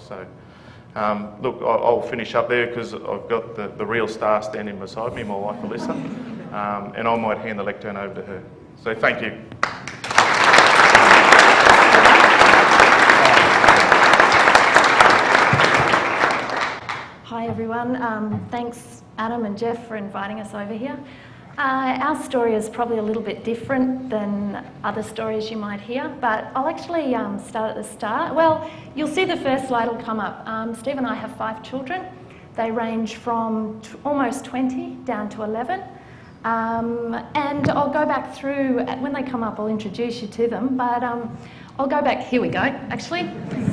So, look, I'll finish up there because I've got the real star standing beside me, my wife Elissa, and I might hand the lectern over to her. So thank you. Hi everyone, thanks Adam and Jeff for inviting us over here. Our story is probably a little bit different than other stories you might hear, but I'll actually start at the start. Well, you'll see the first slide will come up. Steve and I have 5 children. They range from almost 20 down to 11. And I'll go back through, when they come up I'll introduce you to them, but I'll go back, here we go actually.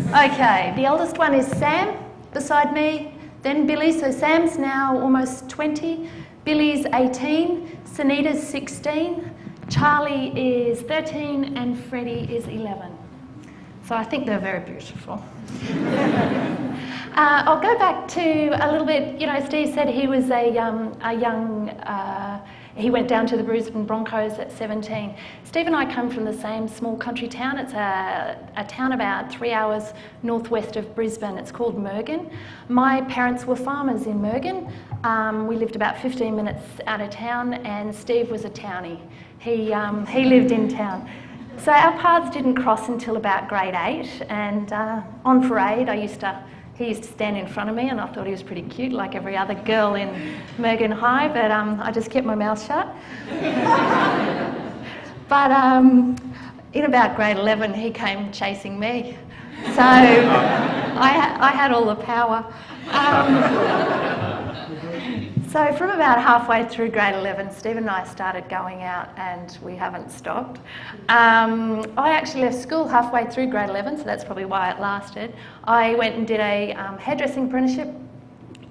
Okay, the eldest one is Sam beside me, then Billy, so Sam's now almost 20, Billy's 18, Sunita's 16, Charlie is 13 and Freddie is 11. So I think they're very beautiful. I'll go back to a little bit, Steve said he was he went down to the Brisbane Broncos at 17. Steve and I come from the same small country town. It's a town about 3 hours northwest of Brisbane. It's called Mergen. My parents were farmers in Mergen. We lived about 15 minutes out of town, and Steve was a townie. He lived in town. So our paths didn't cross until about grade 8, and on parade he used to stand in front of me, and I thought he was pretty cute, like every other girl in Mergen High, but I just kept my mouth shut. But in about grade 11, he came chasing me. So I had all the power. So from about halfway through grade 11, Steve and I started going out, and we haven't stopped. I actually left school halfway through grade 11, so that's probably why it lasted. I went and did a hairdressing apprenticeship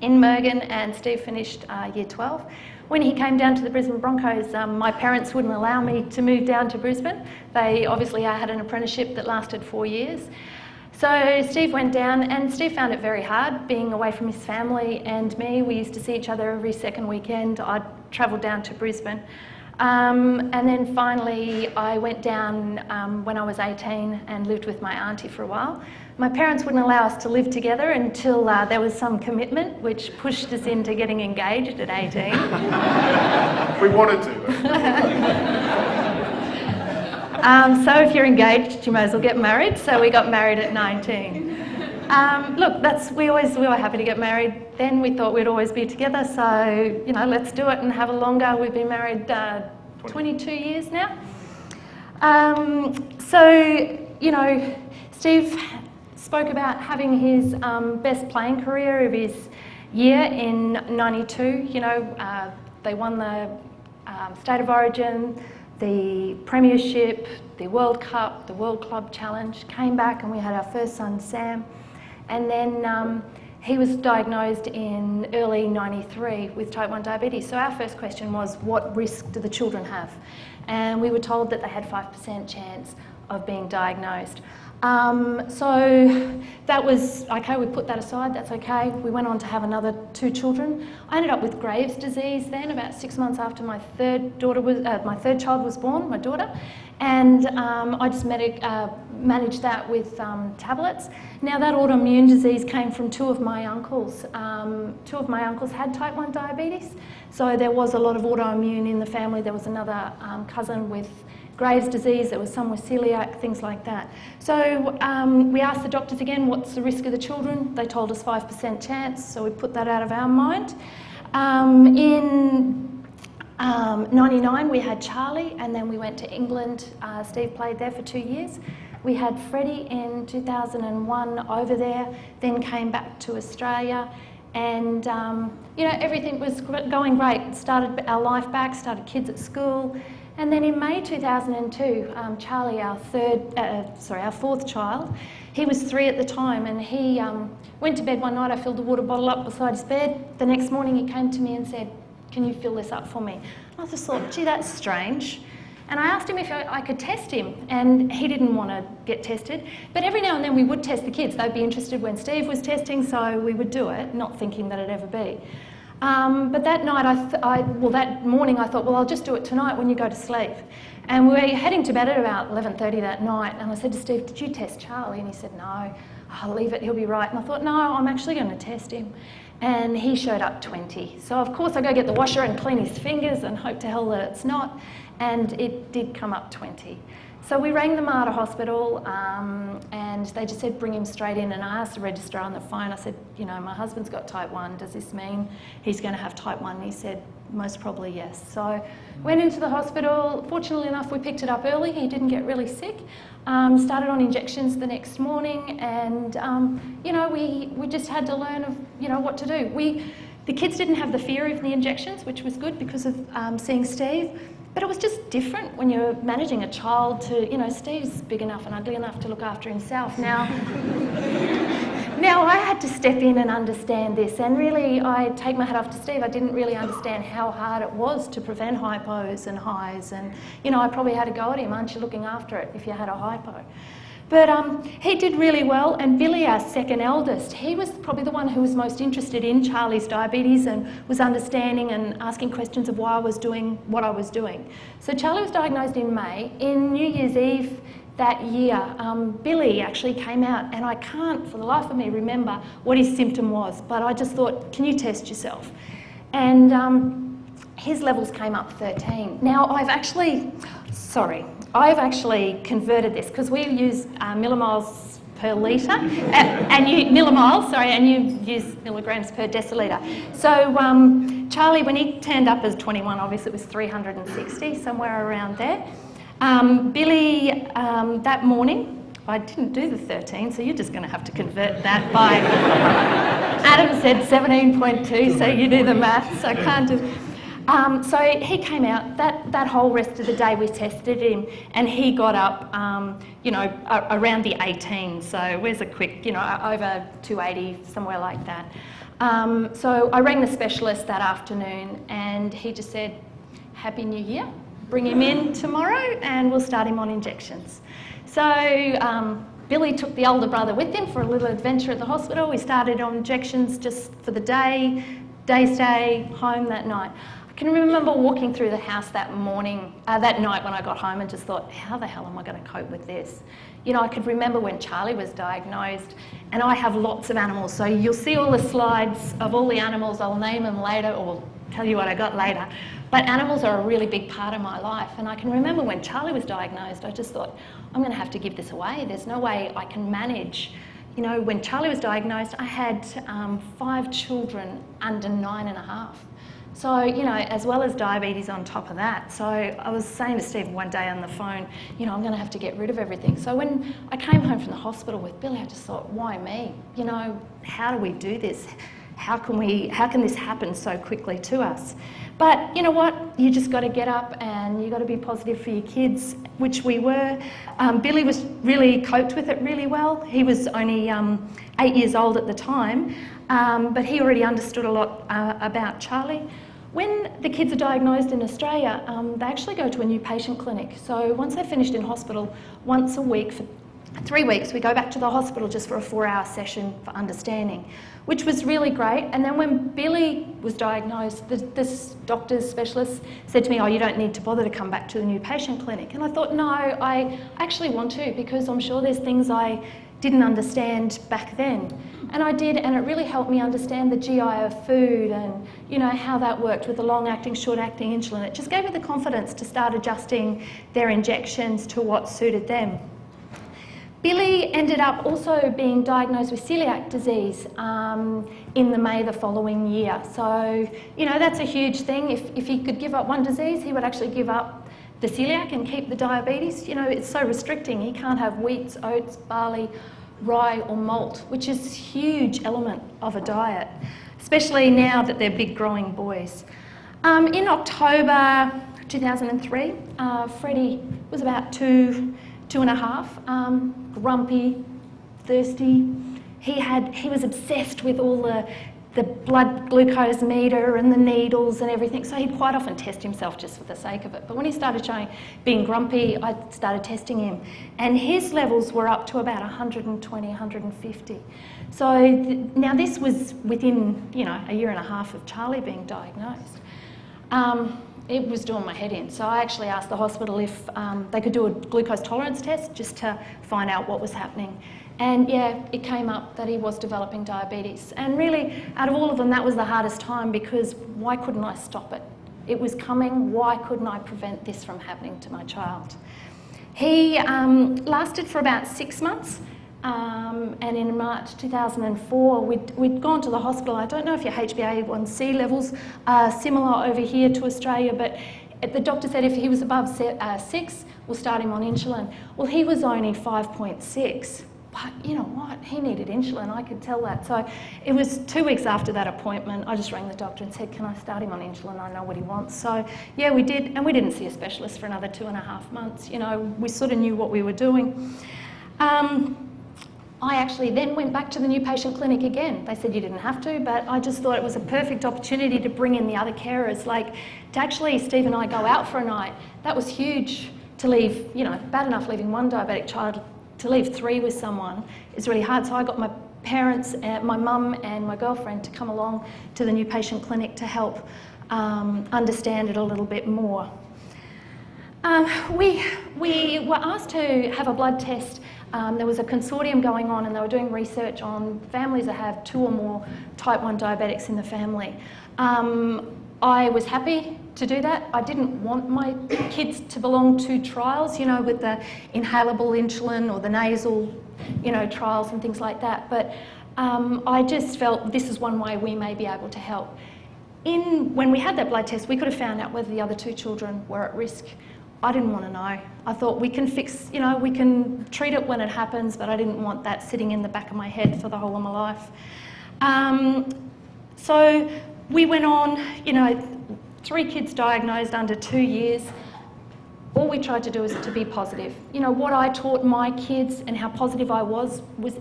in Mergen, and Steve finished year 12. When he came down to the Brisbane Broncos, my parents wouldn't allow me to move down to Brisbane. I had an apprenticeship that lasted 4 years. So Steve went down, and Steve found it very hard being away from his family and me. We used to see each other every second weekend. I'd travel down to Brisbane. And then finally I went down when I was 18 and lived with my auntie for a while. My parents wouldn't allow us to live together until there was some commitment, which pushed us into getting engaged at 18. We wanted to. So if you're engaged, you may as well get married. So we got married at 19. Look, we were happy to get married. Then we thought we'd always be together. So, let's do it and have a longer. We've been married 22 years now. Steve spoke about having his best playing career of his year in 92. They won the State of Origin, the Premiership, the World Cup, the World Club Challenge, came back and we had our first son, Sam. And then he was diagnosed in early 93 with type 1 diabetes. So our first question was, what risk do the children have? And we were told that they had 5% chance of being diagnosed. So that was, okay, we put that aside, that's okay. We went on to have another 2 children. I ended up with Graves' disease then, about 6 months after my third child was born, my daughter. And I just managed that with tablets. Now that autoimmune disease came from 2 of my uncles. 2 of my uncles had type 1 diabetes. So there was a lot of autoimmune in the family. There was another cousin with Graves' disease, there was some with celiac, things like that. So we asked the doctors again, what's the risk of the children? They told us 5% chance, so we put that out of our mind. In 99 we had Charlie, and then we went to England. Steve played there for 2 years. We had Freddie in 2001 over there, then came back to Australia. And everything was going great. Started our life back, started kids at school. And then in May 2002, Charlie, our 4th child, he was 3 at the time, and he went to bed one night. I filled the water bottle up beside his bed. The next morning he came to me and said, "Can you fill this up for me?" And I just thought, gee, that's strange. And I asked him if I could test him, and he didn't want to get tested. But every now and then we would test the kids. They'd be interested when Steve was testing, so we would do it, not thinking that it'd ever be. But that night, that morning I thought, well, I'll just do it tonight when you go to sleep. And we were heading to bed at about 11:30 that night, and I said to Steve, "Did you test Charlie?" And he said, "No." I'll leave it, he'll be right. And I thought, no, I'm actually going to test him. And he showed up 20. So of course I go get the washer and clean his fingers and hope to hell that it's not. And it did come up 20. So we rang the Mater Hospital and they just said, bring him straight in. And I asked the registrar on the phone, I said, you know, my husband's got type 1. Does this mean he's going to have type 1? And he said, most probably yes. So went into the hospital. Fortunately enough, we picked it up early. He didn't get really sick. Started on injections the next morning. And, you know, we just had to learn of, you know, what to do. The kids didn't have the fear of the injections, which was good because of seeing Steve. But it was just different when you're managing a child to, you know, Steve's big enough and ugly enough to look after himself. Now I had to step in and understand this, and really I take my hat off to Steve. I didn't really understand how hard it was to prevent hypos and highs, and, you know, I probably had to go at him, aren't you looking after it if you had a hypo? But he did really well, and Billy, our second eldest, he was probably the one who was most interested in Charlie's diabetes and was understanding and asking questions of why I was doing what I was doing. So Charlie was diagnosed in May. In New Year's Eve that year, Billy actually came out, and I can't for the life of me remember what his symptom was, but I just thought, can you test yourself? And his levels came up 13. Now I've actually converted this because we use millimoles per litre, and you use milligrams per decilitre. So Charlie, when he turned up as 21, obviously it was 360, somewhere around there. Billy, that morning, I didn't do the 13, so you're just going to have to convert that by. Adam said 17.2, so you do the maths. I can't do. So he came out, that whole rest of the day we tested him, and he got up, you know, around the 18. So where's a quick, you know, over 280, somewhere like that. So I rang the specialist that afternoon, and he just said, Happy New Year, bring him in tomorrow and we'll start him on injections. So Billy took the older brother with him for a little adventure at the hospital. We started on injections just for the day stay, home that night. I can remember walking through the house that night when I got home and just thought, how the hell am I going to cope with this? You know, I could remember when Charlie was diagnosed, and I have lots of animals, so you'll see all the slides of all the animals. I'll name them later or tell you what I got later. But animals are a really big part of my life, and I can remember when Charlie was diagnosed, I just thought, I'm going to have to give this away. There's no way I can manage. You know, when Charlie was diagnosed, I had 5 children under 9.5. So, you know, as well as diabetes on top of that. So I was saying to Steve one day on the phone, you know, I'm going to have to get rid of everything. So when I came home from the hospital with Billy, I just thought, why me? You know, how do we do this? How can this happen so quickly to us? But you know what? You just got to get up and you got to be positive for your kids, which we were. Billy was really coped with it really well. He was only 8 years old at the time, but he already understood a lot about Charlie. When the kids are diagnosed in Australia, they actually go to a new patient clinic. So once they're finished in hospital, once a week for 3 weeks, we go back to the hospital just for a 4-hour session for understanding, which was really great. And then when Billy was diagnosed, this doctor's specialist said to me, oh, you don't need to bother to come back to the new patient clinic. And I thought, no, I actually want to, because I'm sure there's things I didn't understand back then. And I did, and it really helped me understand the GI of food and, you know, how that worked with the long-acting, short-acting insulin. It just gave me the confidence to start adjusting their injections to what suited them. Billy ended up also being diagnosed with celiac disease in the May the following year. So, you know, that's a huge thing. If he could give up one disease, he would actually give up the celiac and keep the diabetes. You know, it's so restricting. He can't have wheats, oats, barley, rye or malt, which is a huge element of a diet, especially now that they're big growing boys. In October 2003, Freddie was about 2.5, grumpy, thirsty. He was obsessed with all the blood glucose meter and the needles and everything, so he'd quite often test himself just for the sake of it. But when he started being grumpy, I started testing him, and his levels were up to about 120, 150. So now this was within, you know, 1.5 years of Charlie being diagnosed. It was doing my head in. So I actually asked the hospital if they could do a glucose tolerance test just to find out what was happening. And yeah, it came up that he was developing diabetes. And really, out of all of them, that was the hardest time, because why couldn't I stop it? It was coming. Why couldn't I prevent this from happening to my child? He lasted for about 6 months. And in March 2004, we'd gone to the hospital. I don't know if your HbA1c levels are similar over here to Australia, but the doctor said if he was above 6, we'll start him on insulin. Well, he was only 5.6. But you know what? He needed insulin. I could tell that. So it was 2 weeks after that appointment, I just rang the doctor and said, can I start him on insulin? I know what he wants. So yeah, we did. And we didn't see a specialist for another 2.5 months. You know, we sort of knew what we were doing. I actually then went back to the new patient clinic again. They said you didn't have to, but I just thought it was a perfect opportunity to bring in the other carers. Like, to actually, Steve and I go out for a night. That was huge. To leave, you know, bad enough leaving one diabetic child, to leave 3 with someone is really hard. So I got my parents, my mum and my girlfriend to come along to the new patient clinic to help understand it a little bit more. We were asked to have a blood test. There was a consortium going on, and they were doing research on families that have 2 or more type 1 diabetics in the family. I was happy to do that. I didn't want my kids to belong to trials, you know, with the inhalable insulin or the nasal, you know, trials and things like that. But I just felt this is one way we may be able to help. When we had that blood test, we could have found out whether the other 2 children were at risk. I didn't want to know. I thought we can fix, you know, we can treat it when it happens, but I didn't want that sitting in the back of my head for the whole of my life. So we went on, you know, 3 kids diagnosed under 2 years. All we tried to do is to be positive. You know, what I taught my kids and how positive I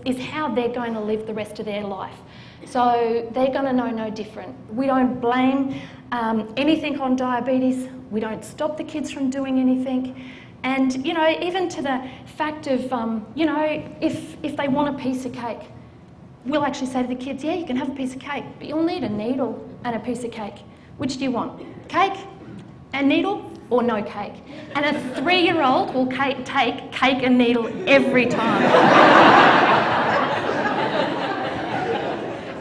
is how they're going to live the rest of their life. So they're going to know no different. We don't blame anything on diabetes. We don't stop the kids from doing anything. And, you know, even to the fact of, you know, if they want a piece of cake, we'll actually say to the kids, yeah, you can have a piece of cake, but you'll need a needle and a piece of cake. Which do you want? Cake and needle, or no cake? And a 3-year-old will take cake and needle every time.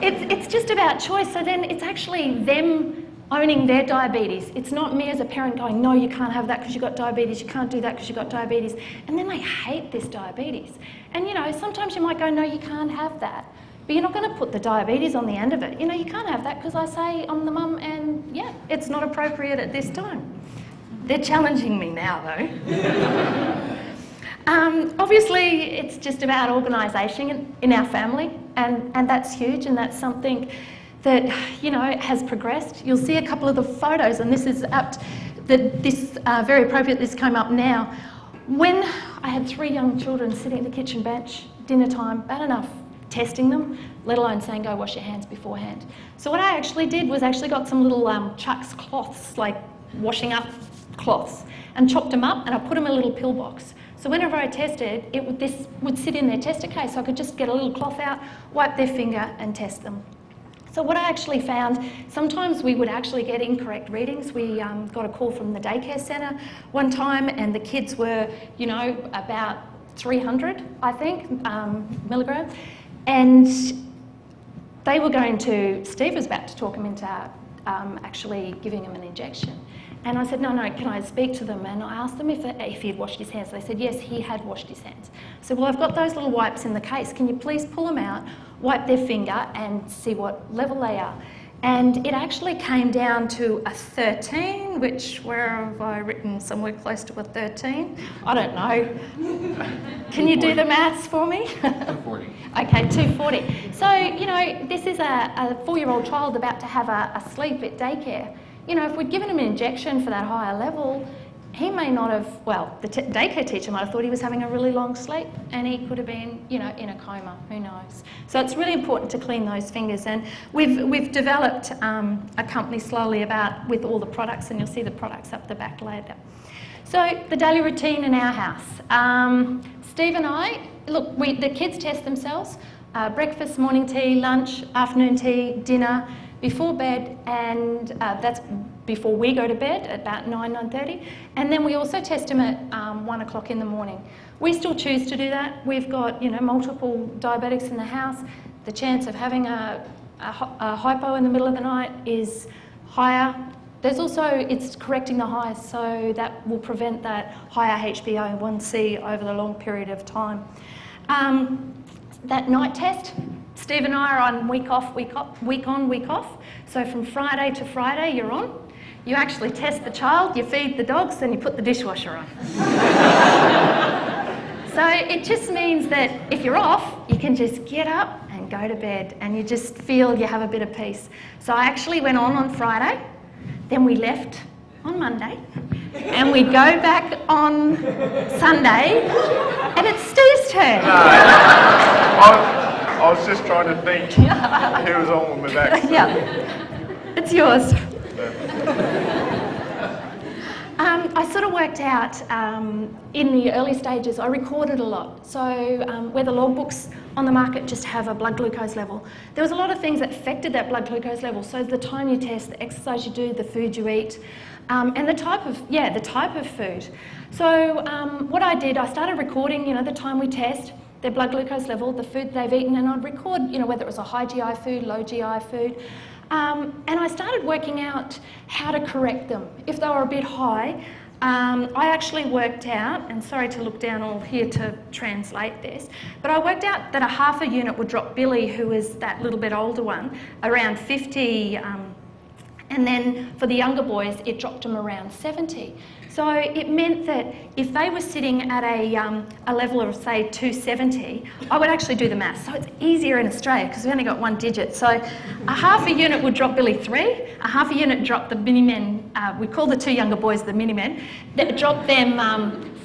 It's just about choice. So then it's actually them owning their diabetes. It's not me as a parent going, no, you can't have that because you've got diabetes, you can't do that because you've got diabetes. And then they hate this diabetes. And, you know, sometimes you might go, no, you can't have that. But you're not going to put the diabetes on the end of it. You know, you can't have that because I say I'm the mum and, yeah, it's not appropriate at this time. They're challenging me now, though. Obviously, it's just about organisation in our family, and that's huge, and that's something that, you know, has progressed. You'll see a couple of the photos, and this is apt, very appropriate, this came up now. When I had 3 young children sitting at the kitchen bench, dinner time, bad enough testing them, let alone saying go wash your hands beforehand. So what I actually did was actually got some little Chuck's cloths, like washing up cloths, and chopped them up, and I put them in a little pill box. So whenever I tested, this would sit in their tester case, so I could just get a little cloth out, wipe their finger and test them. So what I actually found, sometimes we would actually get incorrect readings. We got a call from the daycare centre one time, and the kids were, you know, about 300, I think, milligrams. And they were going to, Steve was about to talk them into actually giving them an injection. And I said, no, can I speak to them? And I asked them if he had washed his hands. They said, yes, he had washed his hands. I said, well, I've got those little wipes in the case. Can you please pull them out, wipe their finger and see what level they are? And it actually came down to a 13, which, where have I written somewhere close to a 13? I don't know. Can you do the maths for me? 240. Okay, 240. So, you know, this is a 4-year-old child about to have a sleep at daycare. You know, if we'd given him an injection for that higher level, he may not have, well, the daycare teacher might have thought he was having a really long sleep, and he could have been, you know, in a coma, who knows. So it's really important to clean those fingers, and we've developed a company slowly with all the products, and you'll see the products up the back later. So the daily routine in our house. Steve and I, look, the kids test themselves, breakfast, morning tea, lunch, afternoon tea, dinner, before bed, and that's before we go to bed at about 9:30, and then we also test him at 1 o'clock in the morning. We still choose to do that. We've got, you know, multiple diabetics in the house. The chance of having a hypo in the middle of the night is higher. There's also, it's correcting the highs, so that will prevent that higher HbA1c over the long period of time. That night test, Steve and I are on week on, week off. So from Friday to Friday, you're on. You actually test the child, you feed the dogs, then you put the dishwasher on. So it just means that if you're off, you can just get up and go to bed, and you just feel you have a bit of peace. So I actually went on Friday, then we left on Monday, and we go back on Sunday, and it's Steve's turn. I was just trying to think who was on with that. Yeah, it's yours. I sort of worked out in the early stages, I recorded a lot. So where the logbooks on the market just have a blood glucose level, there was a lot of things that affected that blood glucose level. So the time you test, the exercise you do, the food you eat, and the type of food. So what I did, I started recording, you know, the time we test, their blood glucose level, the food they've eaten, and I'd record, you know, whether it was a high GI food, low GI food. And I started working out how to correct them. If they were a bit high, I actually worked out, and sorry to look down all here to translate this, but I worked out that a half a unit would drop Billy, who is that little bit older one, around 50, and then for the younger boys, it dropped them around 70. So it meant that if they were sitting at a level of, say, 270, I would actually do the maths. So it's easier in Australia because we only got one digit. So a half a unit would drop Billy 3, a half a unit dropped the mini-men, we call the two younger boys the mini-men, that dropped them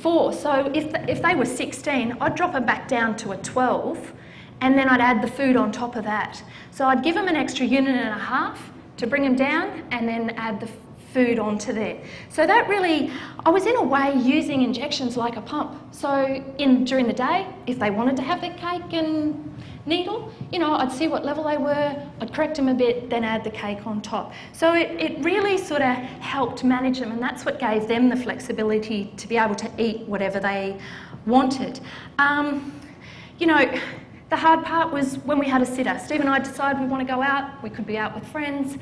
4. So if they were 16, I'd drop them back down to a 12, and then I'd add the food on top of that. So I'd give them an extra unit and a half to bring them down, and then add the food onto there. So that really, I was in a way using injections like a pump. So during the day, if they wanted to have their cake and needle, you know, I'd see what level they were, I'd correct them a bit, then add the cake on top. So it really sort of helped manage them, and that's what gave them the flexibility to be able to eat whatever they wanted. You know, the hard part was when we had a sitter. Steve and I decided we want to go out, we could be out with friends.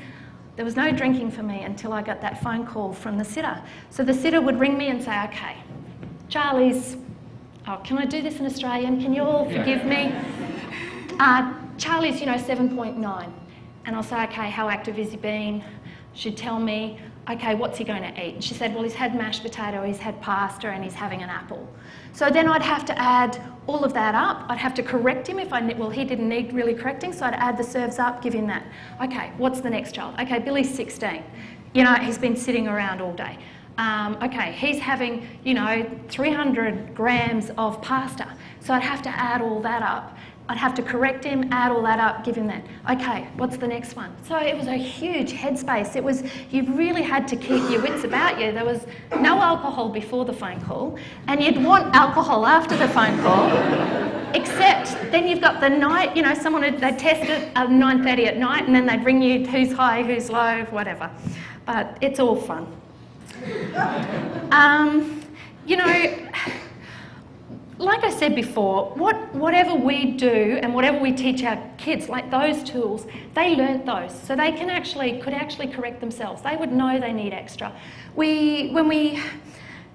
There was no drinking for me until I got that phone call from the sitter. So the sitter would ring me and say, okay, Charlie's, oh, can I do this in Australian? Can you all forgive me? Charlie's, you know, 7.9. And I'll say, okay, how active has he been? She'd tell me, okay, what's he going to eat? And she said, well, he's had mashed potato, he's had pasta, and he's having an apple. So then I'd have to add all of that up. I'd have to correct him if well, he didn't need really correcting, so I'd add the serves up, give him that. Okay, what's the next child? Okay, Billy's 16. You know, he's been sitting around all day. Okay, he's having, you know, 300 grams of pasta. So I'd have to add all that up. I'd have to correct him, add all that up, give him that. Okay, what's the next one? So it was a huge headspace. It was, you really had to keep your wits about you. There was no alcohol before the phone call, and you'd want alcohol after the phone call, except then you've got the night, you know, they'd test it at 9:30 at night, and then they'd ring you who's high, who's low, whatever. But it's all fun. You know, like I said before, whatever we do and whatever we teach our kids, like those tools, they learnt those, so they could actually correct themselves. They would know they need extra. When we,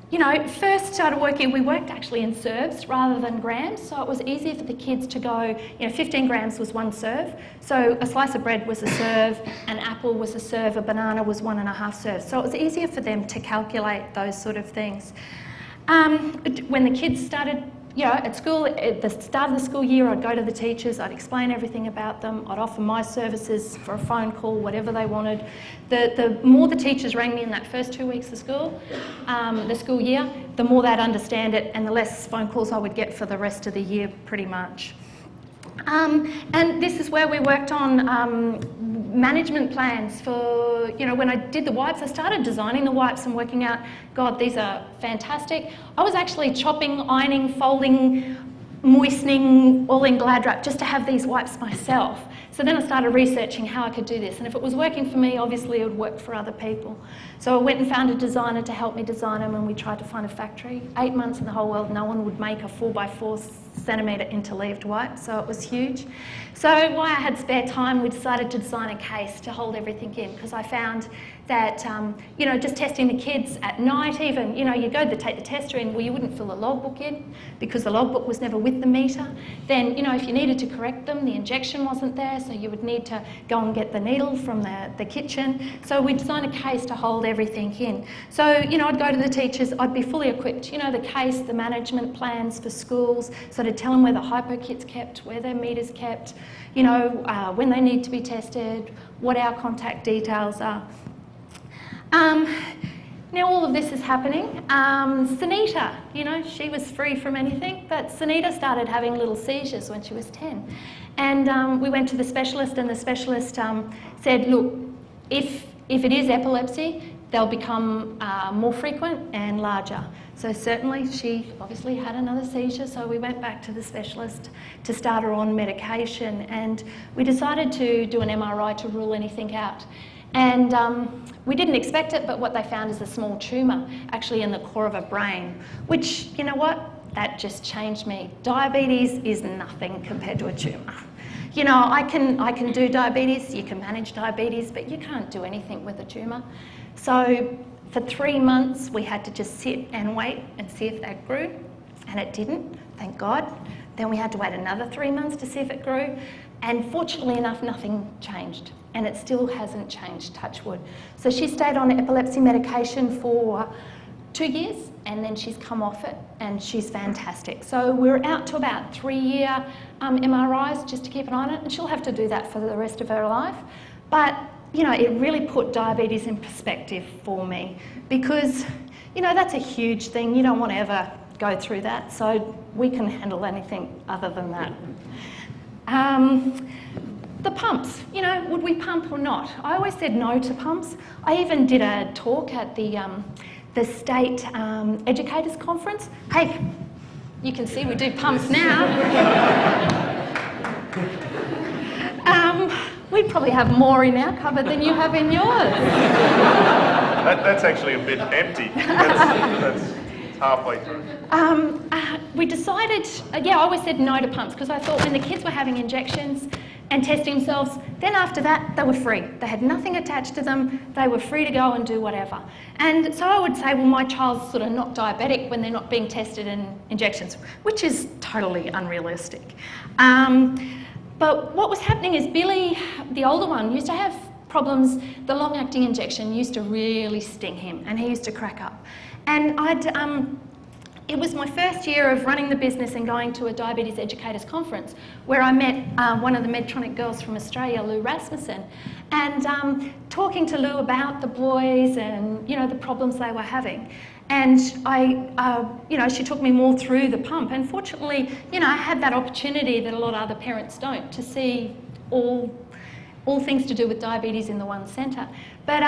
you know, first started working, we worked actually in serves rather than grams, so it was easier for the kids to go, you know, 15 grams was 1 serve, so a slice of bread was a serve, an apple was a serve, a banana was 1.5 serves, so it was easier for them to calculate those sort of things. When the kids started, you know, at school, at the start of the school year, I'd go to the teachers, I'd explain everything about them, I'd offer my services for a phone call, whatever they wanted. The more the teachers rang me in that first 2 weeks of school, the school year, the more they'd understand it, and the less phone calls I would get for the rest of the year, pretty much. And this is where we worked on management plans for, you know, when I did the wipes, I started designing the wipes and working out, God, these are fantastic. I was actually chopping, ironing, folding, moistening, all in Glad Wrap just to have these wipes myself. So then I started researching how I could do this, and if it was working for me, obviously it would work for other people. So I went and found a designer to help me design them, and we tried to find a factory. 8 months in the whole world, no one would make a 4x4 centimetre interleaved wipe, so it was huge. So while I had spare time, we decided to design a case to hold everything in, because I found that, you know, just testing the kids at night even, you know, you go to take the tester in, well, you wouldn't fill the logbook in because the logbook was never with the meter. Then, you know, if you needed to correct them, the injection wasn't there, so you would need to go and get the needle from the kitchen. So we designed a case to hold everything in. So, you know, I'd go to the teachers, I'd be fully equipped, you know, the case, the management plans for schools, so to tell them where the hypo kit's kept, where their meter's kept, you know, when they need to be tested, what our contact details are. Now all of this is happening. Sunita, you know, she was free from anything, but Sunita started having little seizures when she was 10. And we went to the specialist, and the specialist said, look, if it is epilepsy, they'll become more frequent and larger. So certainly she obviously had another seizure, so we went back to the specialist to start her on medication, and we decided to do an MRI to rule anything out. And we didn't expect it, but what they found is a small tumour actually in the core of her brain, which, you know what, that just changed me. Diabetes is nothing compared to a tumour. You know, I can do diabetes, you can manage diabetes, but you can't do anything with a tumour. So for 3 months, we had to just sit and wait and see if that grew, and it didn't, thank God. Then we had to wait another 3 months to see if it grew, and fortunately enough, nothing changed. And it still hasn't changed, touch wood. So she stayed on epilepsy medication for 2 years, and then she's come off it, and she's fantastic. So we're out to about 3-year MRIs just to keep an eye on it, and she'll have to do that for the rest of her life. But, you know, it really put diabetes in perspective for me, because, you know, that's a huge thing. You don't want to ever go through that, so we can handle anything other than that. The pumps, you know, would we pump or not? I always said no to pumps. I even did a talk at the state educators conference. Hey, you can see we do pumps now. We probably have more in our cupboard than you have in yours. That's actually a bit empty. That's halfway through. We decided, I always said no to pumps, because I thought when the kids were having injections and testing themselves, then after that, they were free. They had nothing attached to them. They were free to go and do whatever. And so I would say, well, my child's sort of not diabetic when they're not being tested in injections, which is totally unrealistic. But what was happening is Billy, the older one, used to have problems. The long-acting injection used to really sting him, and he used to crack up. And it was my first year of running the business and going to a diabetes educators conference, where I met one of the Medtronic girls from Australia, Lou Rasmussen, and talking to Lou about the boys and, you know, the problems they were having. And you know, she took me more through the pump, and fortunately, you know, I had that opportunity that a lot of other parents don't, to see all things to do with diabetes in the one centre. But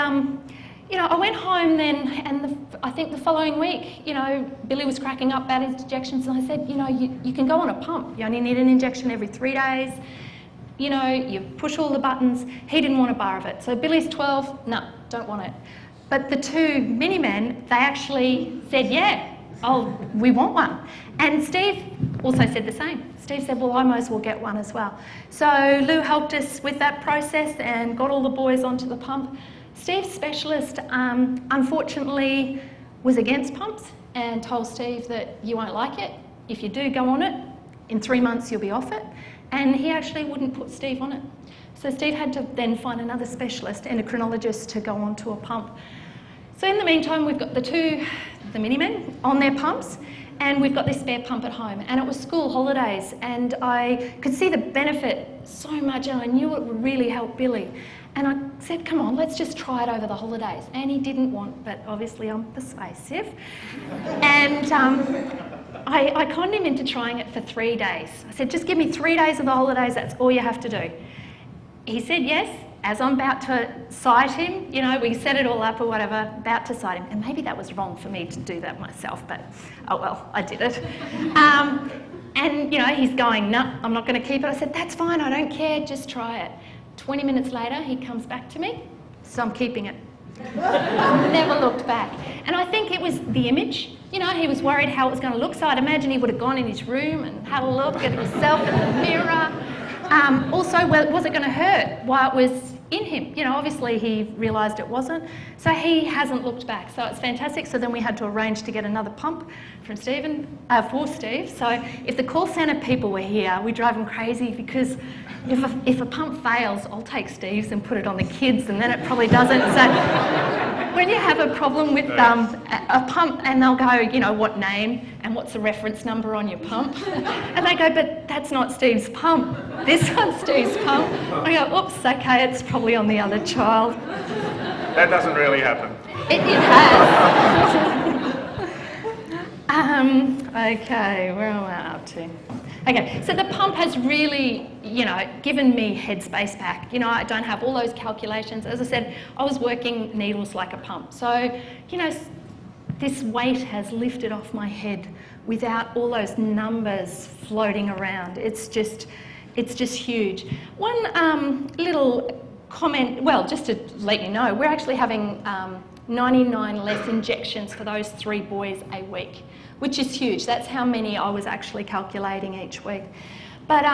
you know, I went home then, and I think the following week, you know, Billy was cracking up about his injections, and I said, you know, you can go on a pump. You only need an injection every 3 days. You know, you push all the buttons. He didn't want a bar of it. So Billy's 12, no, don't want it. But the 2 mini-men, they actually said, yeah, we want one. And Steve also said the same. Steve said, well, I might as well get one as well. So Lou helped us with that process and got all the boys onto the pump. Steve's specialist, unfortunately, was against pumps and told Steve that you won't like it. If you do go on it, in 3 months you'll be off it. And he actually wouldn't put Steve on it. So Steve had to then find another specialist, endocrinologist, to go onto a pump. So in the meantime, we've got the mini-men, on their pumps, and we've got this spare pump at home. And it was school holidays, and I could see the benefit so much, and I knew it would really help Billy. And I said, come on, let's just try it over the holidays. And he didn't want, but obviously I'm persuasive. And I conned him into trying it for 3 days. I said, just give me 3 days of the holidays, that's all you have to do. He said yes. As I'm about to cite him, you know, we set it all up or whatever, about to cite him. And maybe that was wrong for me to do that myself, but oh well, I did it. And, you know, he's going, no, I'm not going to keep it. I said, that's fine, I don't care, just try it. 20 minutes later, he comes back to me, so I'm keeping it. Never looked back. And I think it was the image. You know, he was worried how it was going to look, so I'd imagine he would have gone in his room and had a look at himself in the mirror. Also, well, was it going to hurt while it was in him? You know, obviously he realised it wasn't, so he hasn't looked back. So it's fantastic. So then we had to arrange to get another pump from for Steve. So if the call centre people were here, we drive them crazy because if a pump fails, I'll take Steve's and put it on the kids, and then it probably doesn't. So when you have a problem with a pump, and they'll go, you know, what name and what's the reference number on your pump? And they go, but that's not Steve's pump. This one's Steve's pump. I go, oops, okay, it's probably on the other child. That doesn't really happen. It has. Okay, where am I up to? Okay, so the pump has really, you know, given me headspace back. You know, I don't have all those calculations. As I said, I was working needles like a pump. So, you know, this weight has lifted off my head without all those numbers floating around. It's just huge. One little comment, well, just to let you know, we're actually having 99 less injections for those 3 boys a week, which is huge. That's how many I was actually calculating each week. But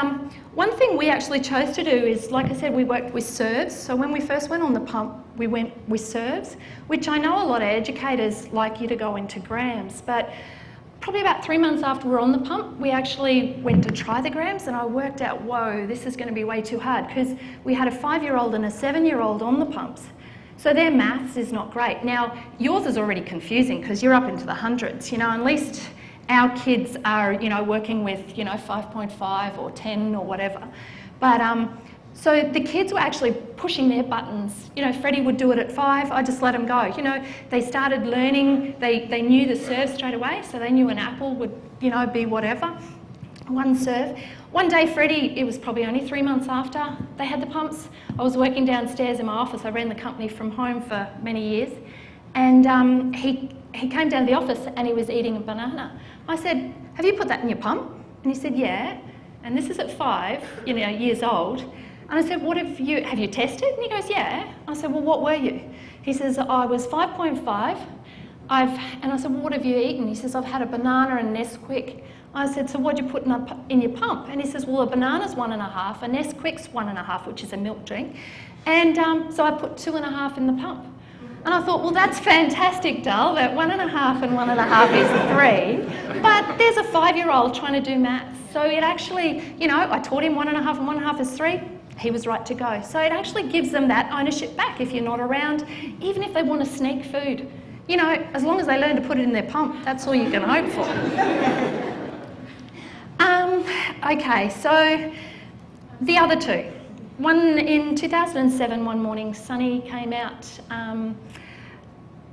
one thing we actually chose to do is, like I said, we worked with serves. So when we first went on the pump, we went with serves, which I know a lot of educators like you to go into grams, but probably about 3 months after we were on the pump, we actually went to try the grams, and I worked out, whoa, this is going to be way too hard, because we had a 5-year-old and a 7-year-old on the pumps. So their maths is not great. Now, yours is already confusing because you're up into the hundreds, you know, at least our kids are, you know, working with, you know, 5.5 or 10 or whatever. But so the kids were actually pushing their buttons. You know, Freddie would do it at 5, I just let him go. You know, they started learning, they knew the serve straight away, so they knew an apple would, you know, be whatever, one serve. One day, Freddie, it was probably only 3 months after they had the pumps, I was working downstairs in my office. I ran the company from home for many years, and he came down to the office and he was eating a banana. I said, have you put that in your pump? And he said, yeah. And this is at 5, you know, years old. And I said, have you tested? And he goes, yeah. I said, well, what were you? He says, I was 5.5. And I said, well, what have you eaten? He says, I've had a banana and Nesquik. I said, so what'd you put in your pump? And he says, well, a banana's 1.5, a Nesquik's 1.5, which is a milk drink. And so I put 2.5 in the pump. And I thought, well, that's fantastic, Dal, that 1.5 and 1.5 is 3. But there's a 5-year-old trying to do maths. So it actually, you know, I taught him 1.5 and 1.5 is 3. He was right to go. So it actually gives them that ownership back if you're not around, even if they want to sneak food. You know, as long as they learn to put it in their pump, that's all you can hope for. Okay, so the other 2. One in 2007, one morning, Sunny came out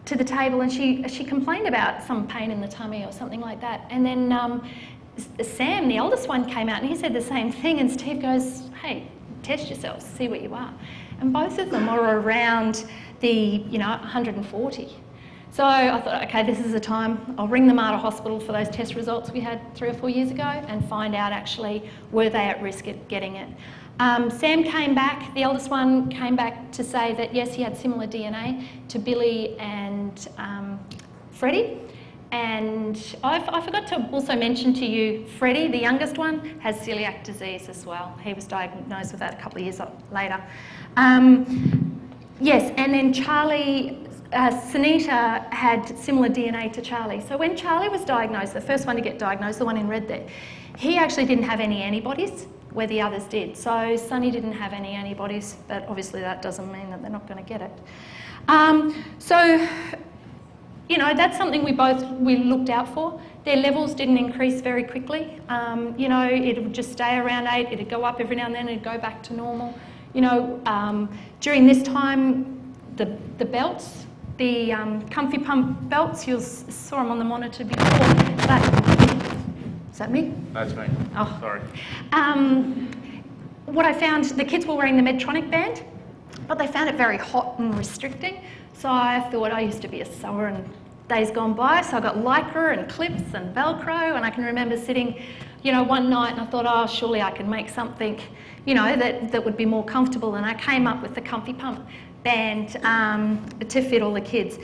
to the table and she complained about some pain in the tummy or something like that. And then Sam, the oldest one, came out and he said the same thing, and Steve goes, hey, test yourselves, see what you are. And both of them are around the, you know, 140. So I thought, okay, this is the time. I'll ring the Mater Hospital for those test results we had 3 or 4 years ago and find out actually were they at risk at getting it. Sam came back, the eldest one came back to say that yes, he had similar DNA to Billy and Freddie. And I forgot to also mention to you, Freddie, the youngest one, has celiac disease as well. He was diagnosed with that a couple of years later. Yes, and then Charlie, Sunita had similar DNA to Charlie. So when Charlie was diagnosed, the first one to get diagnosed, the one in red there, he actually didn't have any antibodies where the others did. So Sunny didn't have any antibodies, but obviously that doesn't mean that they're not going to get it. So, you know, that's something we looked out for. Their levels didn't increase very quickly. You know, it would just stay around 8, it'd go up every now and then, it'd go back to normal. You know, during this time, the belts, the comfy pump belts, you saw them on the monitor before, but is that me? That's me. Oh. Sorry. What I found, the kids were wearing the Medtronic band, but they found it very hot and restricting. So I thought, I used to be a sewer and days gone by, so I got Lycra and clips and Velcro, and I can remember sitting you know, one night, and I thought, oh, surely I can make something, you know, that would be more comfortable. And I came up with the Comfy Pump band to fit all the kids.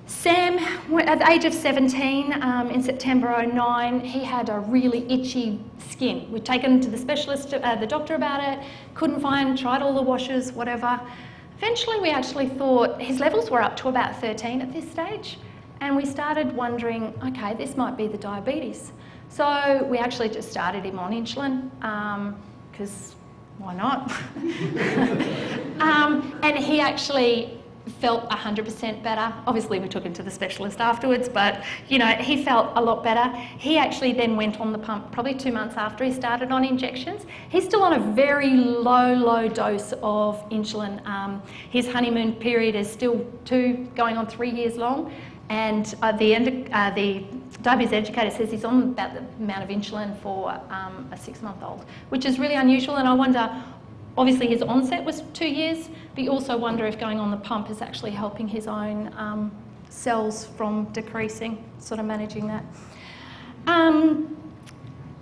Sam, at the age of 17, in September '09, he had a really itchy skin. We'd taken him to the specialist, the doctor about it, couldn't find, tried all the washes, whatever. Eventually, we actually thought his levels were up to about 13 at this stage, and we started wondering, okay, this might be the diabetes. So we actually just started him on insulin, because why not? And he actually felt 100% better. Obviously, we took him to the specialist afterwards, but you know, he felt a lot better. He actually then went on the pump probably 2 months after he started on injections. He's still on a very low dose of insulin. His honeymoon period is still 2, going on 3 years long, and the diabetes educator says he's on about the amount of insulin for a 6-month-old, which is really unusual. And I wonder, obviously his onset was 2 years, but you also wonder if going on the pump is actually helping his own cells from decreasing, sort of managing that.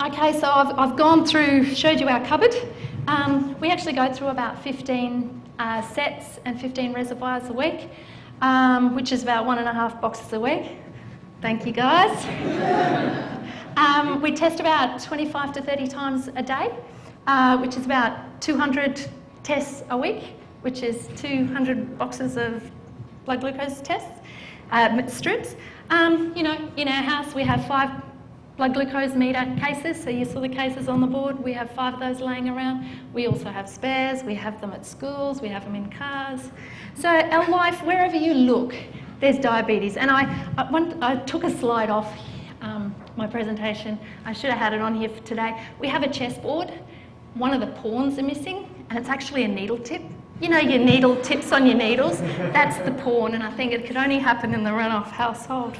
Okay, so I've gone through, showed you our cupboard. We actually go through about 15 sets and 15 reservoirs a week, which is about 1.5 boxes a week. Thank you, guys. We test about 25 to 30 times a day, which is about 200 tests a week, which is 200 boxes of blood glucose tests, strips. You know, in our house we have 5 blood glucose meter cases, so you saw the cases on the board. We have 5 of those laying around. We also have spares. We have them at schools. We have them in cars. So our life, wherever you look, there's diabetes. And I took a slide off my presentation. I should have had it on here for today. We have a chessboard. One of the pawns are missing, and it's actually a needle tip. You know, your needle tips on your needles? That's the pawn, and I think it could only happen in the Renouf household.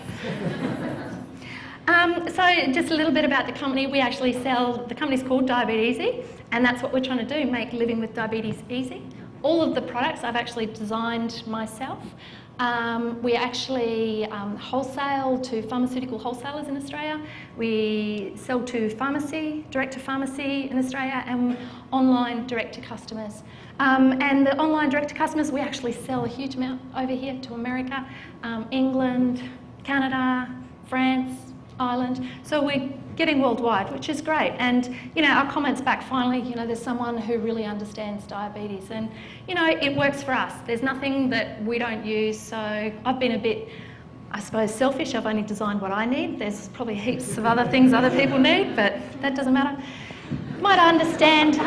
So just a little bit about the company. We actually sell, the company's called Diabete-ezy, and that's what we're trying to do, make living with diabetes easy. All of the products I've actually designed myself. We actually wholesale to pharmaceutical wholesalers in Australia. We sell to pharmacy, direct to pharmacy in Australia, and online direct to customers. And the online direct to customers, we actually sell a huge amount over here to America, England, Canada, France, Ireland. So we're getting worldwide, which is great. And, you know, our comments back, finally, you know, there's someone who really understands diabetes. And, you know, it works for us. There's nothing that we don't use. So I've been a bit, I suppose, selfish. I've only designed what I need. There's probably heaps of other things other people need, but that doesn't matter. You might understand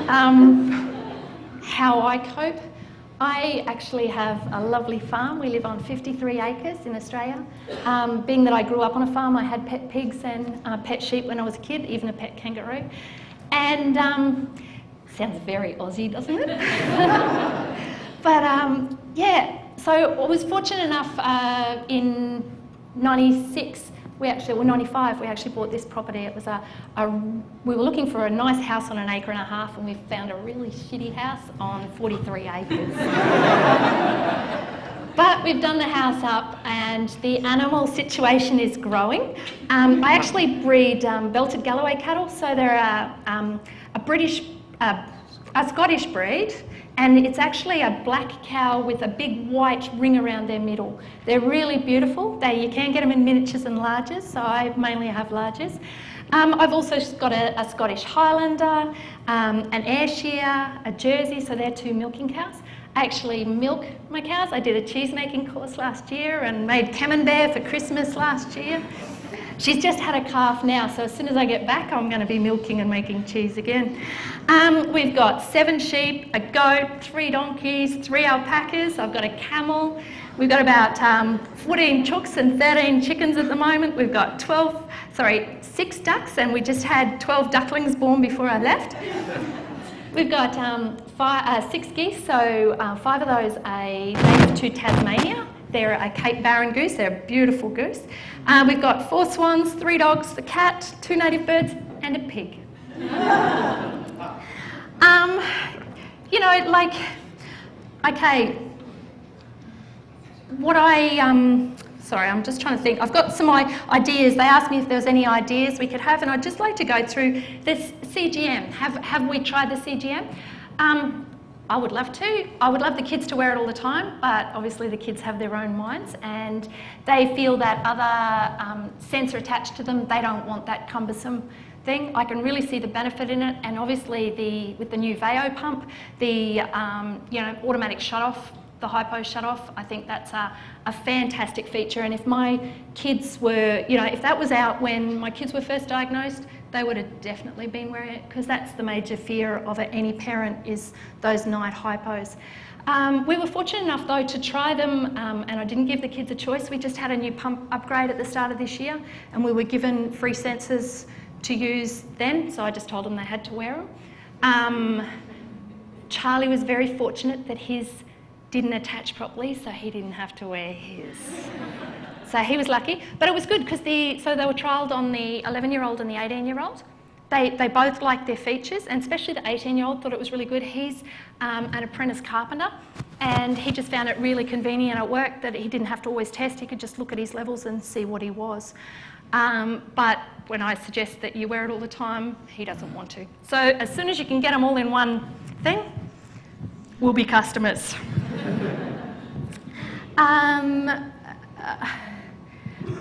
how I cope. I actually have a lovely farm. We live on 53 acres in Australia. Being that I grew up on a farm, I had pet pigs and pet sheep when I was a kid, even a pet kangaroo. And sounds very Aussie, doesn't it? But yeah, so I was fortunate enough in 96, well 95, we actually bought this property. It was we were looking for a nice house on 1.5 acres, and we found a really shitty house on 43 acres. But we've done the house up, and the animal situation is growing. I actually breed belted Galloway cattle, so they're a Scottish breed, and it's actually a black cow with a big white ring around their middle. They're really beautiful. You can get them in miniatures and larges, so I mainly have larges. I've also got a Scottish Highlander, an Ayrshire, a Jersey, so they're 2 milking cows. I actually milk my cows. I did a cheese making course last year and made camembert for Christmas last year. She's just had a calf now, so as soon as I get back, I'm going to be milking and making cheese again. We've got 7 sheep, a goat, 3 donkeys, 3 alpacas. I've got a camel. We've got about 14 chooks and 13 chickens at the moment. We've got 6 ducks, and we just had 12 ducklings born before I left. We've got 6 geese, so 5 of those are native to Tasmania. They're a Cape Barren goose. They're a beautiful goose. We've got 4 swans, 3 dogs, a cat, 2 native birds, and a pig. You know, like, okay, what I sorry, I'm just trying to think. I've got some ideas. They asked me if there was any ideas we could have, and I'd just like to go through this CGM. Have we tried the CGM? I would love to. I would love the kids to wear it all the time, but obviously the kids have their own minds and they feel that other sensor attached to them, they don't want that cumbersome thing. I can really see the benefit in it, and obviously with the new Veo pump, the automatic shut-off, the hypo shut-off, I think that's a fantastic feature. And if my kids were, if that was out when my kids were first diagnosed, they would have definitely been wearing it, because that's the major fear of any parent, is those night hypos. We were fortunate enough though to try them, and I didn't give the kids a choice. We just had a new pump upgrade at the start of this year, and we were given free sensors to use then, so I just told them they had to wear them. Charlie was very fortunate that his didn't attach properly, so he didn't have to wear his. So he was lucky, but it was good because so they were trialled on the 11-year-old and the 18-year-old. They both liked their features, and especially the 18-year-old thought it was really good. He's an apprentice carpenter, and he just found it really convenient at work that he didn't have to always test. He could just look at his levels and see what he was. But when I suggest that you wear it all the time, he doesn't want to. So as soon as you can get them all in one thing, we'll be customers.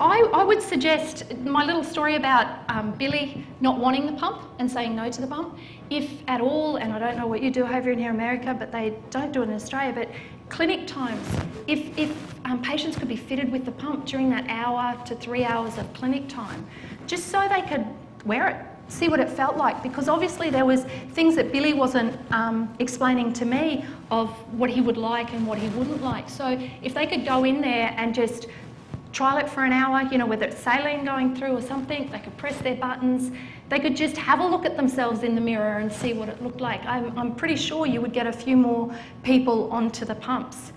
I would suggest my little story about Billy not wanting the pump and saying no to the pump. If at all, and I don't know what you do over in here in America, but they don't do it in Australia, but clinic times, if patients could be fitted with the pump during that hour to 3 hours of clinic time, just so they could wear it, see what it felt like, because obviously there was things that Billy wasn't explaining to me of what he would like and what he wouldn't like. So if they could go in there and just trial it for an hour, whether it's saline going through or something, they could press their buttons, they could just have a look at themselves in the mirror and see what it looked like. I'm pretty sure you would get a few more people onto the pumps.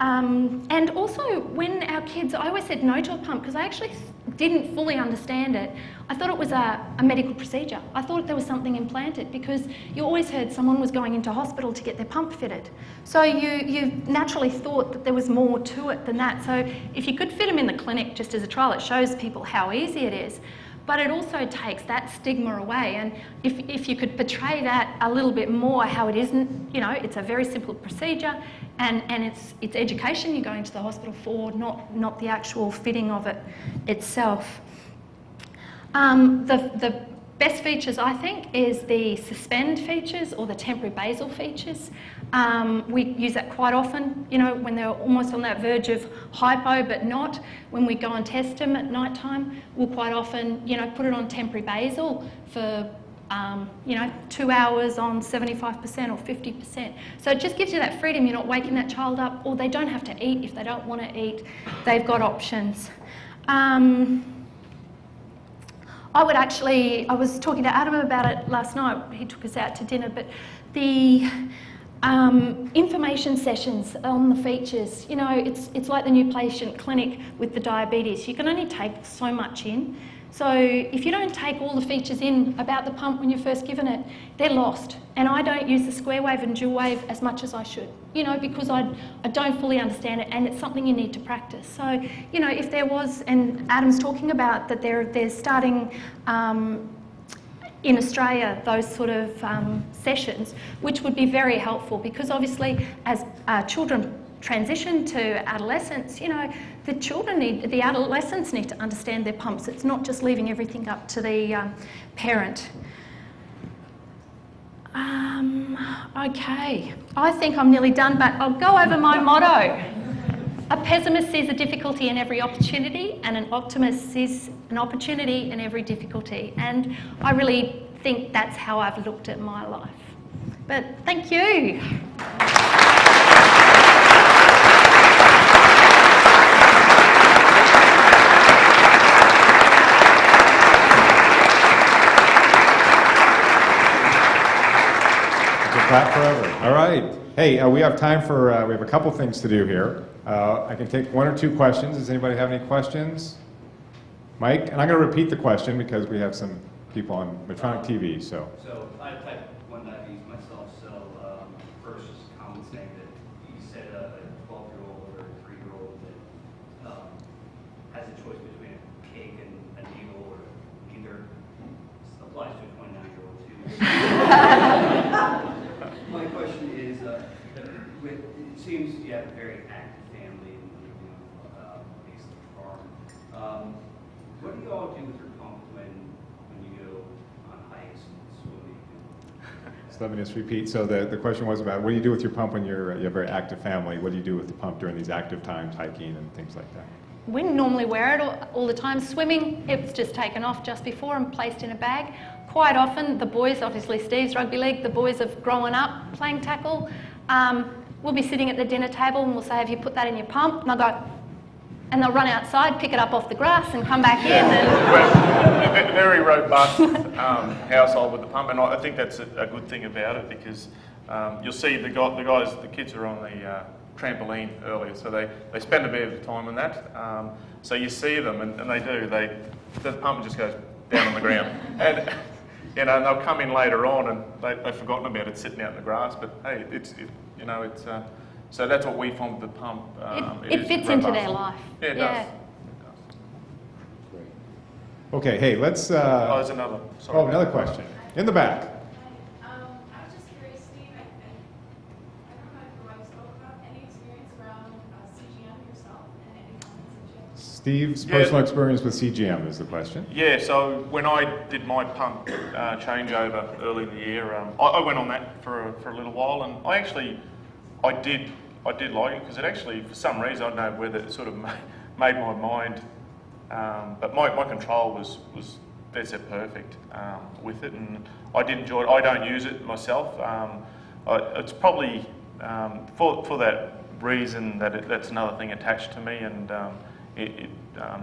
And also when our kids, I always said no to a pump because I actually didn't fully understand it. I thought it was a medical procedure. I thought there was something implanted, because you always heard someone was going into hospital to get their pump fitted. So you naturally thought that there was more to it than that. So if you could fit them in the clinic just as a trial, it shows people how easy it is. But it also takes that stigma away, and if you could portray that a little bit more, how it isn't, it's a very simple procedure, and it's education you're going to the hospital for, not the actual fitting of it itself. The best features, I think, is the suspend features or the temporary basal features. We use that quite often, when they're almost on that verge of hypo, but not. When we go and test them at night time, we'll quite often, put it on temporary basal for, 2 hours on 75% or 50%. So it just gives you that freedom. You're not waking that child up, or they don't have to eat if they don't want to eat. They've got options. I was talking to Adam about it last night. He took us out to dinner, but the information sessions on the features, it's like the new patient clinic with the diabetes. You can only take so much in. So if you don't take all the features in about the pump when you're first given it, they're lost. And I don't use the square wave and dual wave as much as I should, because I don't fully understand it, and it's something you need to practice. So, if there was, and Adam's talking about that they're starting in Australia, those sort of sessions, which would be very helpful, because obviously as children transition to adolescence, the adolescents need to understand their pumps. It's not just leaving everything up to the parent. Okay, I think I'm nearly done, but I'll go over my motto. A pessimist sees a difficulty in every opportunity, and an optimist sees an opportunity in every difficulty. And I really think that's how I've looked at my life. But thank you. Clap forever. All right. Hey, we have time for, we have a couple things to do here. I can take 1 or 2 questions. Does anybody have any questions? Mike? And I'm going to repeat the question because we have some people on Medtronic TV, so. So I have type 1 diabetes myself, so first comment saying that you said a 12-year-old or a 3-year-old that it seems you have a very active family and based on the farm. What do you all do with your pump when you go on hikes and swimming? So let me just repeat. So the question was about what do you do with your pump when you have a very active family? What do you do with the pump during these active times, hiking and things like that? We normally wear it all the time. Swimming, it's just taken off just before and placed in a bag. Quite often, the boys, obviously Steve's rugby league, the boys have grown up playing tackle. We'll be sitting at the dinner table and we'll say, have you put that in your pump? And they'll go, and they'll run outside, pick it up off the grass and come back in. We're a very robust household with the pump, and I think that's a good thing about it, because you'll see the kids are on the trampoline earlier, so they spend a bit of time on that. So you see them, and they do. The pump just goes down on the ground, and they'll come in later on, and they've forgotten about it sitting out in the grass. But hey, so that's what we find with the pump. It fits into their life. Yeah, it does. Great. Okay, hey, let's. There's another. Sorry. Another question in the back. I was just curious, Steve, I don't know if your wife spoke about any experience around CGM yourself and any comments that you have. Steve's personal experience with CGM is the question. Yeah, so when I did my pump changeover early in the year, I went on that for a little while, and I did like it, because it actually, for some reason, I don't know whether it sort of made my mind, but my control was dead set perfect with it, and I did enjoy it. I don't use it myself. It's probably for that reason that that's another thing attached to me, and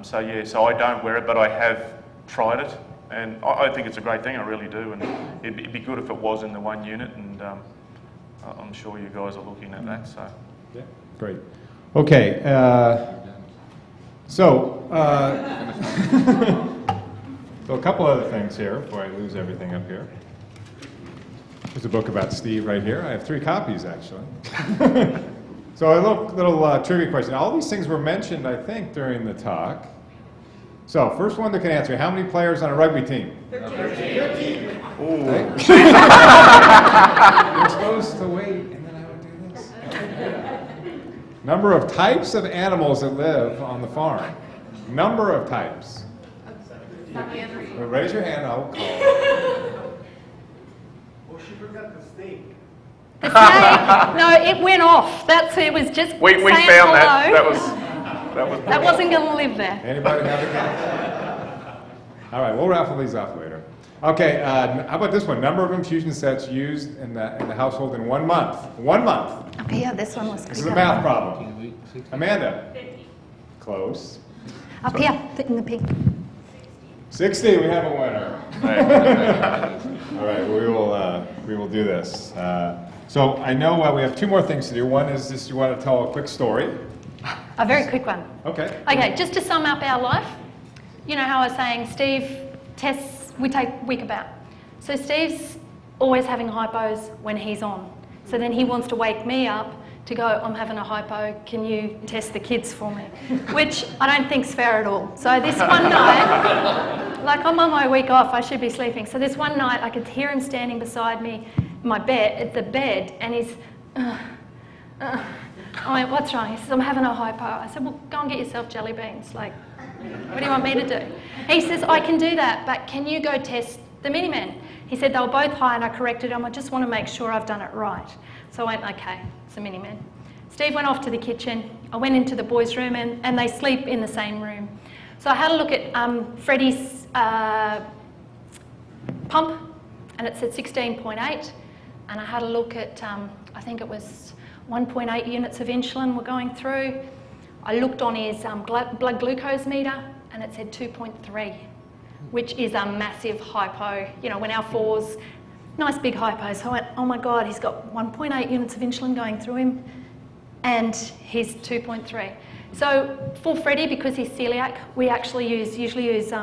so I don't wear it, but I have tried it, and I think it's a great thing. I really do, and it'd be good if it was in the one unit, and I'm sure you guys are looking at that. So. Yeah, great. Okay, so a couple other things here before I lose everything up here. There's a book about Steve right here. I have 3 copies, actually. So a little trivia question. All these things were mentioned, I think, during the talk. So first one that can answer, how many players on a rugby team? 13. Ooh. Right? You're supposed to wait, and then I would do this. Number of types of animals that live on the farm. Number of types. Well, raise your hand, I'll call. Oh, she forgot the snake. The snake, no, it went off. It was just We saying found hello. that wasn't going to live there. Anybody have a guess? All right, we'll raffle these off later. Okay, how about this one? Number of infusion sets used in the household in 1 month. 1 month. Okay, yeah, this one was This is a math problem. Amanda. Close. Up here, in the pink. 60. We have a winner. All right, we will do this. So I know we have 2 more things to do. One is this: you want to tell a quick story. A very quick one. Okay. Okay, just to sum up our life. You know how I was saying, Steve tests, we take week about. So Steve's always having hypos when he's on. So then he wants to wake me up to go, I'm having a hypo, can you test the kids for me? Which I don't think's fair at all. So this one night, like I'm on my week off, I should be sleeping. So this one night I could hear him standing beside me, at the bed, and he's, I went, what's wrong? He says, I'm having a hypo. I said, well, go and get yourself jelly beans. Like, what do you want me to do? He says, I can do that, but can you go test the Miniman? He said they were both high, and I corrected him. I just want to make sure I've done it right. So I went, okay, it's a Miniman. Steve went off to the kitchen. I went into the boys' room, and they sleep in the same room. So I had a look at Freddie's pump, and it said 16.8. And I had a look at, I think it was 1.8 units of insulin were going through. I looked on his blood glucose meter, and it said 2.3, which is a massive hypo. You know, when our 4's, nice big hypo. So I went, oh my God, he's got 1.8 units of insulin going through him, and he's 2.3. So for Freddie, because he's celiac, we actually usually use,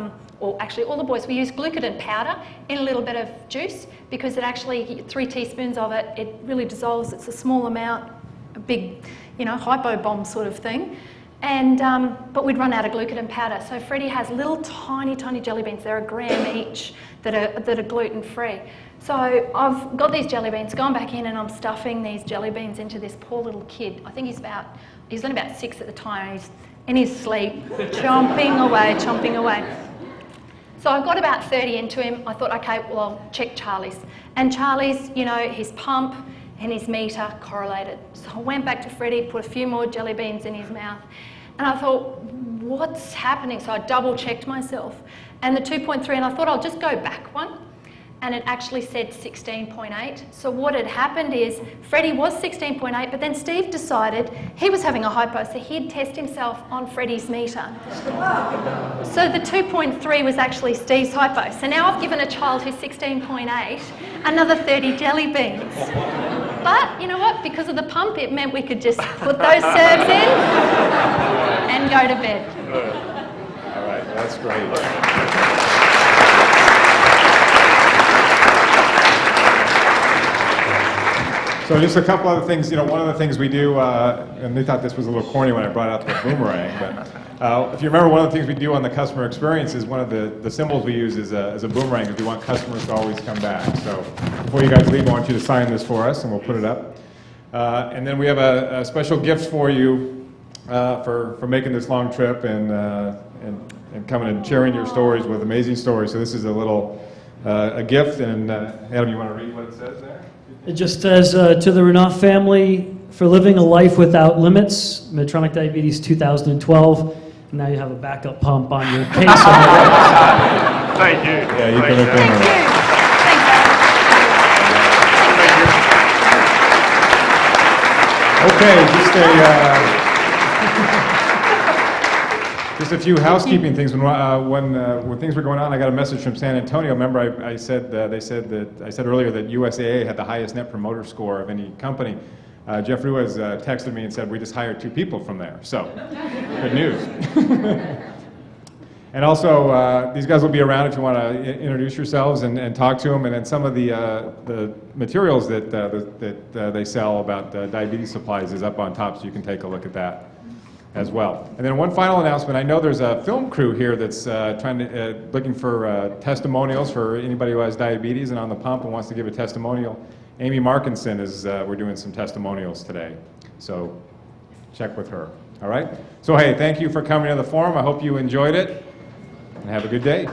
or actually all the boys, we use glucoden powder in a little bit of juice, because it actually, 3 teaspoons of it, it really dissolves. It's a small amount, a big, you know, hypo bomb sort of thing. And, but we'd run out of glucoden powder. So Freddie has little tiny, tiny jelly beans. They're a gram each that are gluten-free. So I've got these jelly beans, gone back in and I'm stuffing these jelly beans into this poor little kid. I think he was only about 6 at the time. He's in his sleep, chomping away, chomping away. So I got about 30 into him. I thought, okay, well, I'll check Charlie's. And Charlie's, you know, his pump and his meter correlated. So I went back to Freddie, put a few more jelly beans in his mouth, and I thought, what's happening? So I double checked myself. And the 2.3, and I thought I'll just go back one. And it actually said 16.8. So what had happened is Freddie was 16.8, but then Steve decided he was having a hypo, so he'd test himself on Freddie's meter. So the 2.3 was actually Steve's hypo. So now I've given a child who's 16.8 another 30 jelly beans. But you know what? Because of the pump, it meant we could just put those serves in and go to bed. All right, that's great. So just a couple other things, you know, one of the things we do, and they thought this was a little corny when I brought out the boomerang, but if you remember, one of the things we do on the customer experience is one of the symbols we use is a boomerang if we want customers to always come back. So before you guys leave, I want you to sign this for us and we'll put it up. And then we have a special gift for you for making this long trip and coming and sharing your stories with amazing stories. So this is a little a gift, and Adam, you want to read what it says there? It just says, to the Renouf family, for living a life without limits, Medtronic Diabetes 2012. And now you have a backup pump on your case. Thank you. Yeah, you can Thanks, return Adam. it. Okay, just a few housekeeping things. When things were going on, I got a message from San Antonio. Remember, I said earlier that USAA had the highest Net Promoter Score of any company. Jeff Ruiz texted me and said we just hired 2 people from there. So, good news. And also, these guys will be around if you want to introduce yourselves and talk to them. And then some of the materials that they sell about diabetes supplies is up on top, so you can take a look at that as well. And then one final announcement. I know there's a film crew here that's looking for testimonials for anybody who has diabetes and on the pump and wants to give a testimonial. Amy Markinson we're doing some testimonials today. So check with her. All right? So hey, thank you for coming to the forum. I hope you enjoyed it and have a good day.